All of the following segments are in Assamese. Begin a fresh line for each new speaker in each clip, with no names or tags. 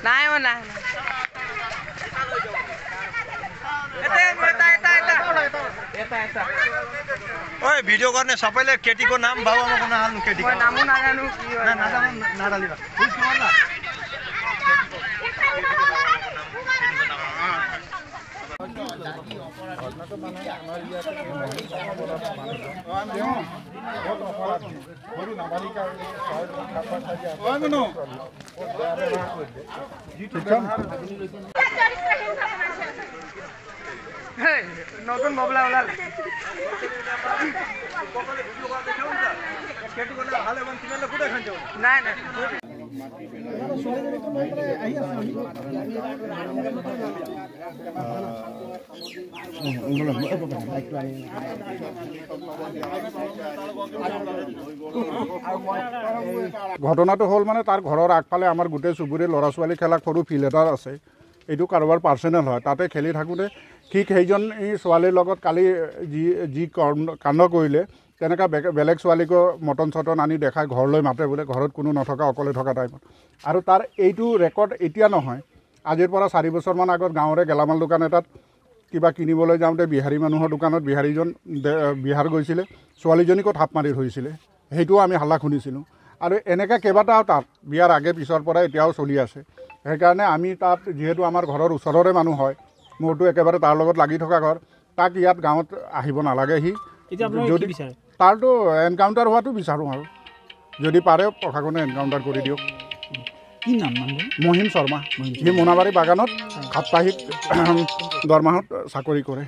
নাই মানে
ओए भिडियो गर्ने सबैले केटीको नाम बाबुआमाको नाम केटीको
नामु नाजानु के हो
नाजानु नाडालिरा
নতুন ববলা ওলাল নাই নাই
ঘটনাটো হ'ল মানে তাৰ ঘৰৰ আগফালে আমাৰ গোটেই চুবুৰীৰ ল'ৰা ছোৱালী খেলা সৰু ফিল্ড এটা আছে এইটো কাৰোবাৰ পাৰ্চনেল হয় তাতে খেলি থাকোঁতে ঠিক সেইজন এই ছোৱালীৰ লগত কালি যি কাণ্ড কৰিলে তেনেকুৱা বেলেগ ছোৱালীকো মটন চটন আনি দেখাই ঘৰলৈ মাতে বোলে ঘৰত কোনো নথকা অকলে থকা টাইমত আৰু তাৰ এইটো ৰেকৰ্ড এতিয়া নহয় আজিৰ পৰা 4 বছৰমান আগত গাঁৱৰে গেলামাল দোকান এটাত কিবা কিনিবলৈ যাওঁতে বিহাৰী মানুহৰ দোকানত বিহাৰীজন বিহাৰ গৈছিলে ছোৱালীজনীকো থাপ মাৰি ধৰিছিলে সেইটোও আমি হাল্লা শুনিছিলোঁ আৰু এনেকৈ কেইবাটাও তাত বিয়াৰ আগে পিছৰ পৰা এতিয়াও চলি আছে সেইকাৰণে আমি তাত যিহেতু আমাৰ ঘৰৰ ওচৰৰে মানুহ হয় মোৰতো একেবাৰে তাৰ লগত লাগি থকা ঘৰ তাক ইয়াত গাঁৱত আহিব নালাগে সি যদি তাৰতো এনকাউণ্টাৰ হোৱাটো বিচাৰোঁ আৰু যদি পাৰে প্ৰশাসনে এনকাউণ্টাৰ কৰি দিয়ক
কি নাম
মহিম শৰ্মা সি মোনাবাৰী বাগানত সাপ্তাহিক দৰমহাত চাকৰি কৰে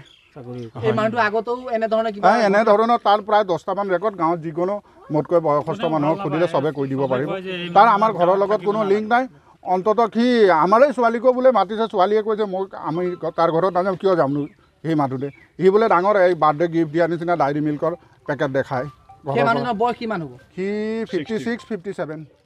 এনেধৰণৰ তাৰ প্ৰায় 10টামান ৰেকৰ্ড গাঁৱত যিকোনো মোতকৈ বয়সস্থ মানুহক সুধিলে চবে কৈ দিব পাৰিব তাৰ আমাৰ ঘৰৰ লগত কোনো লিংক নাই অন্ততঃ সি আমাৰে ছোৱালীকো বোলে মাতিছে ছোৱালীয়ে কৈছে মোক আমি তাৰ ঘৰত নাযাম কিয় যামনো সেই মাতোতে সি বোলে ডাঙৰ এই বাৰ্থডে গিফ্ট দিয়া নিচিনা ডায়েৰী মিল্কৰ পেকেট দেখায় সি 56 57